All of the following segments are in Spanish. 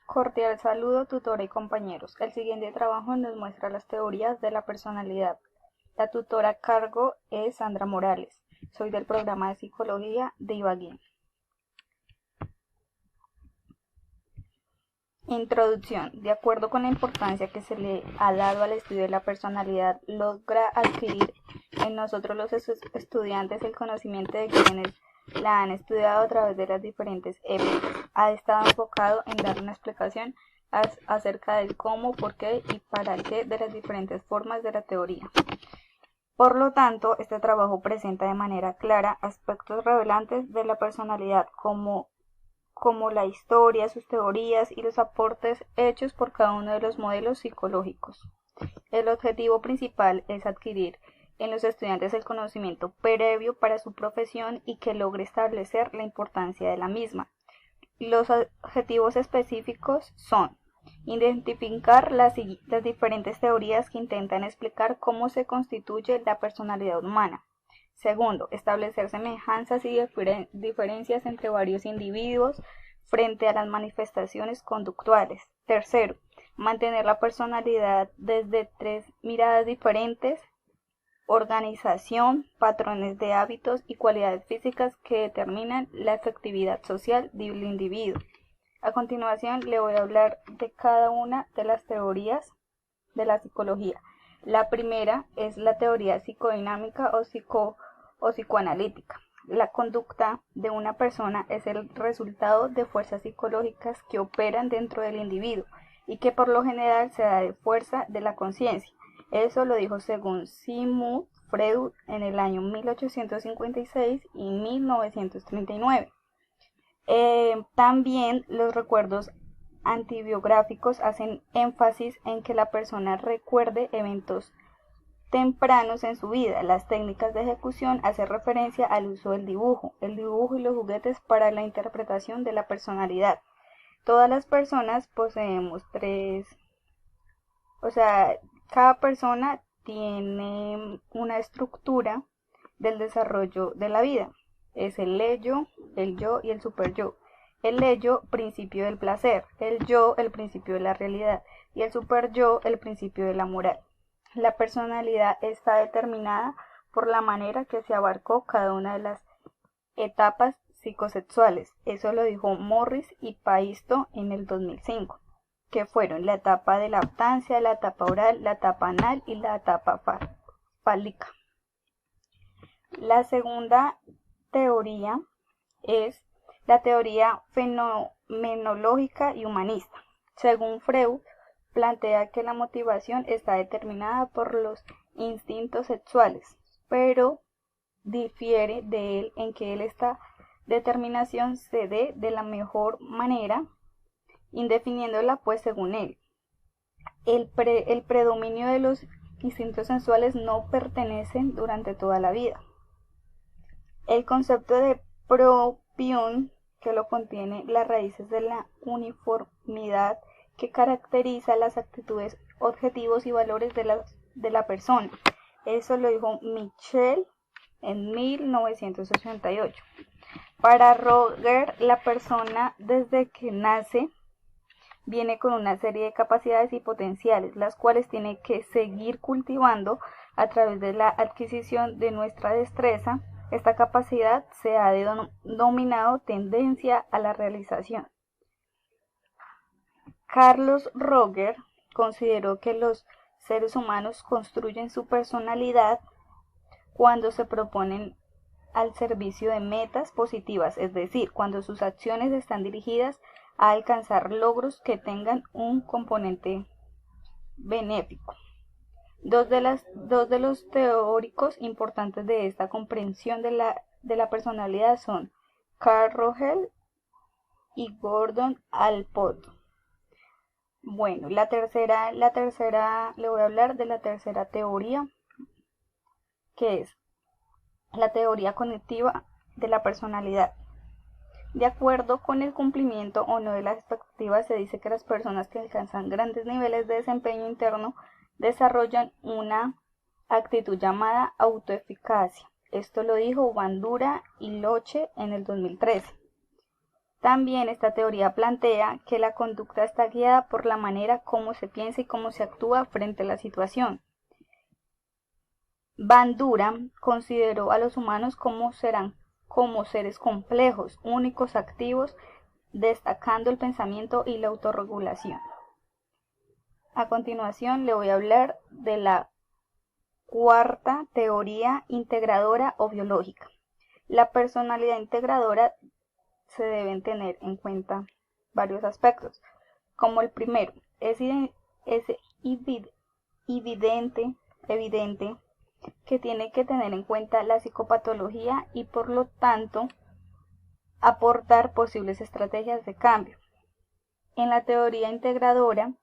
Cordial saludo, tutora y compañeros. El siguiente trabajo nos muestra las teorías de la personalidad. La tutora a cargo es Sandra Morales. Soy del programa de psicología de Ibagué. Introducción. De acuerdo con la importancia que se le ha dado al estudio de la personalidad, logra adquirir en nosotros los estudiantes el conocimiento de quienes la han estudiado a través de las diferentes épocas. Ha estado enfocado en dar una explicación acerca del cómo, por qué y para qué de las diferentes formas de la teoría. Por lo tanto, este trabajo presenta de manera clara aspectos revelantes de la personalidad como la historia, sus teorías y los aportes hechos por cada uno de los modelos psicológicos. El objetivo principal es adquirir en los estudiantes el conocimiento previo para su profesión y que logre establecer la importancia de la misma. Los objetivos específicos son identificar las diferentes teorías que intentan explicar cómo se constituye la personalidad humana. Segundo, establecer semejanzas y diferencias entre varios individuos frente a las manifestaciones conductuales. Tercero, mantener la personalidad desde tres miradas diferentes: organización, patrones de hábitos y cualidades físicas que determinan la efectividad social del individuo. A continuación le voy a hablar de cada una de las teorías de la psicología. La primera es la teoría psicodinámica o psicoanalítica. La conducta de una persona es el resultado de fuerzas psicológicas que operan dentro del individuo y que por lo general se da de fuerza de la conciencia. Eso lo dijo según Sigmund Freud en el año 1856 y 1939. También los recuerdos antibiográficos hacen énfasis en que la persona recuerde eventos tempranos en su vida. Las técnicas de ejecución hacen referencia al uso del dibujo, el dibujo y los juguetes para la interpretación de la personalidad. Todas las personas poseemos cada persona tiene una estructura del desarrollo de la vida. Es el ello, el yo y el superyo. El ello, principio del placer; el yo, el principio de la realidad; y el superyo, el principio de la moral. La personalidad está determinada por la manera que se abarcó cada una de las etapas psicosexuales. Eso lo dijo Morris y Paisto en el 2005, que fueron la etapa de lactancia, la etapa oral, la etapa anal y la etapa fálica. La segunda teoría es la teoría fenomenológica y humanista. Según Freud, plantea que la motivación está determinada por los instintos sexuales, pero difiere de él en que esta determinación se dé de la mejor manera, indefiniéndola pues según él. El predominio de los instintos sensuales no pertenecen durante toda la vida. El concepto de propión, que lo contiene las raíces de la uniformidad que caracteriza las actitudes, objetivos y valores de la persona. Eso lo dijo Michel en 1988. Para Roger, la persona desde que nace viene con una serie de capacidades y potenciales, las cuales tiene que seguir cultivando a través de la adquisición de nuestra destreza. Esta capacidad se ha denominado tendencia a la realización. Carlos Roger consideró que los seres humanos construyen su personalidad cuando se proponen al servicio de metas positivas, es decir, cuando sus acciones están dirigidas a alcanzar logros que tengan un componente benéfico. Dos de los teóricos importantes de esta comprensión de la personalidad son Carl Rogel y Gordon Allport. Bueno, le voy a hablar de la tercera teoría, que es la teoría cognitiva de la personalidad. De acuerdo con el cumplimiento o no de las expectativas, se dice que las personas que alcanzan grandes niveles de desempeño interno desarrollan una actitud llamada autoeficacia. Esto lo dijo Bandura y Loche en el 2013. También esta teoría plantea que la conducta está guiada por la manera como se piensa y cómo se actúa frente a la situación. Bandura consideró a los humanos como seres complejos, únicos, activos, destacando el pensamiento y la autorregulación. A continuación le voy a hablar de la cuarta teoría integradora o biológica. La personalidad integradora se deben tener en cuenta varios aspectos, como el primero, es evidente que tiene que tener en cuenta la psicopatología y por lo tanto aportar posibles estrategias de cambio. En la teoría integradora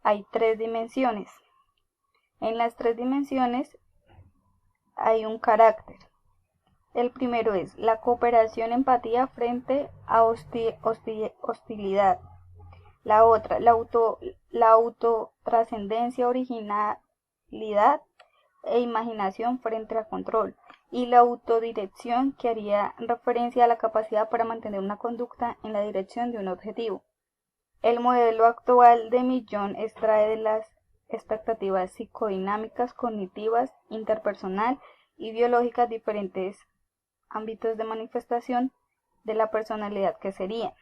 hay 3 dimensiones. En las 3 dimensiones hay un carácter. El primero es la cooperación, empatía frente a hostilidad. La otra, la autotrascendencia, originalidad e imaginación frente al control. Y la autodirección, que haría referencia a la capacidad para mantener una conducta en la dirección de un objetivo. El modelo actual de Millón extrae de las expectativas psicodinámicas, cognitivas, interpersonal y biológicas diferentes ámbitos de manifestación de la personalidad, que serían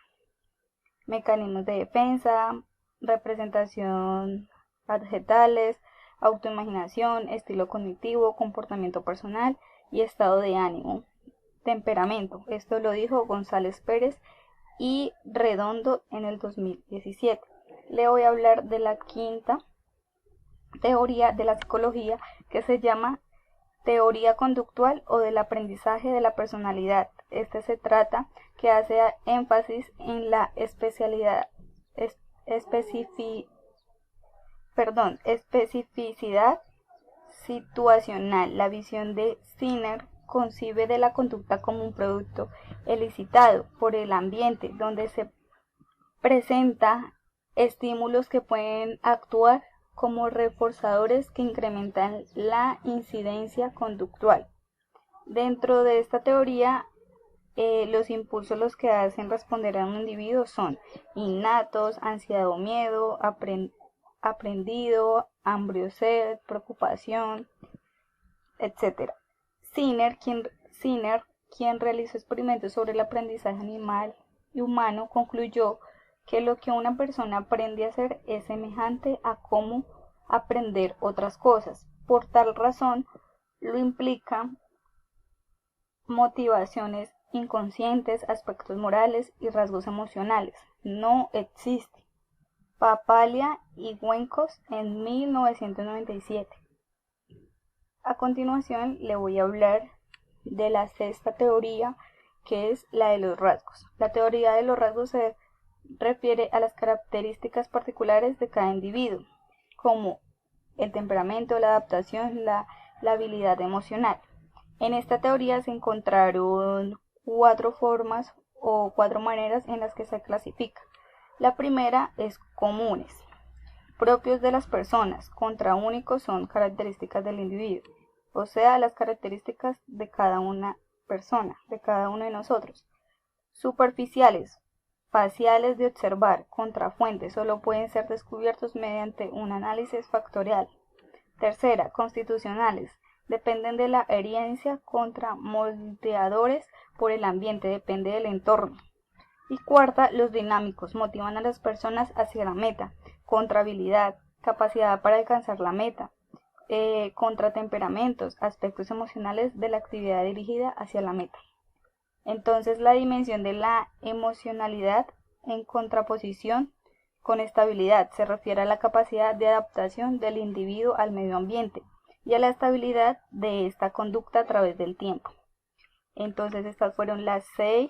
mecanismos de defensa, representación adjetales, autoimaginación, estilo cognitivo, comportamiento personal y estado de ánimo. Temperamento, esto lo dijo González Pérez y Redondo en el 2017. Le voy a hablar de la quinta teoría de la psicología, que se llama teoría conductual o del aprendizaje de la personalidad. Se trata que hace énfasis en la especificidad situacional. La visión de Sinner concibe de la conducta como un producto elicitado por el ambiente, donde se presenta estímulos que pueden actuar como reforzadores que incrementan la incidencia conductual. Dentro de esta teoría, los impulsos los que hacen responder a un individuo son innatos, ansiedad o miedo, aprendido, hambre o sed, preocupación, etc. Sinner, quien realizó experimentos sobre el aprendizaje animal y humano, concluyó que lo que una persona aprende a hacer es semejante a cómo aprender otras cosas. Por tal razón, lo implica motivaciones inconscientes, aspectos morales y rasgos emocionales. No existe. Papalia y Wenkos en 1997. A continuación le voy a hablar de la sexta teoría, que es la de los rasgos. La teoría de los rasgos se refiere a las características particulares de cada individuo, como el temperamento, la adaptación, la habilidad emocional. En esta teoría se encontraron 4 formas o 4 maneras en las que se clasifica. La primera es comunes, propios de las personas. Contraúnicos son características del individuo, o sea, las características de cada una persona, de cada uno de nosotros. Superficiales, faciales de observar. Contrafuentes, solo pueden ser descubiertos mediante un análisis factorial. Tercera, constitucionales, dependen de la herencia. Contra moldeadores por el ambiente, depende del entorno. Y cuarta, los dinámicos, motivan a las personas hacia la meta. Contra habilidad, capacidad para alcanzar la meta. Contra temperamentos, aspectos emocionales de la actividad dirigida hacia la meta. Entonces, la dimensión de la emocionalidad, en contraposición con estabilidad, se refiere a la capacidad de adaptación del individuo al medio ambiente y a la estabilidad de esta conducta a través del tiempo. Entonces, estas fueron las 6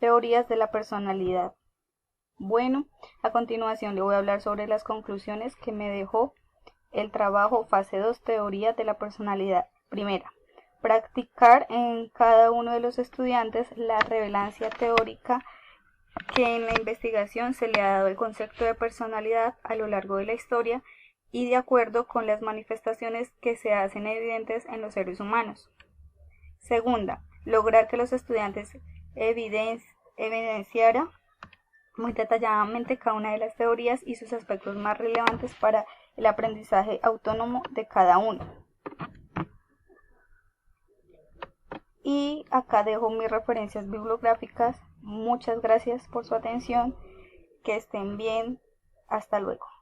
teorías de la personalidad. Bueno, a continuación le voy a hablar sobre las conclusiones que me dejó el trabajo fase 2, teoría de la personalidad. Primera, practicar en cada uno de los estudiantes la relevancia teórica que en la investigación se le ha dado el concepto de personalidad a lo largo de la historia y de acuerdo con las manifestaciones que se hacen evidentes en los seres humanos. Segunda, lograr que los estudiantes evidenciaran muy detalladamente cada una de las teorías y sus aspectos más relevantes para el aprendizaje autónomo de cada uno. Y acá dejo mis referencias bibliográficas. Muchas gracias por su atención. Que estén bien. Hasta luego.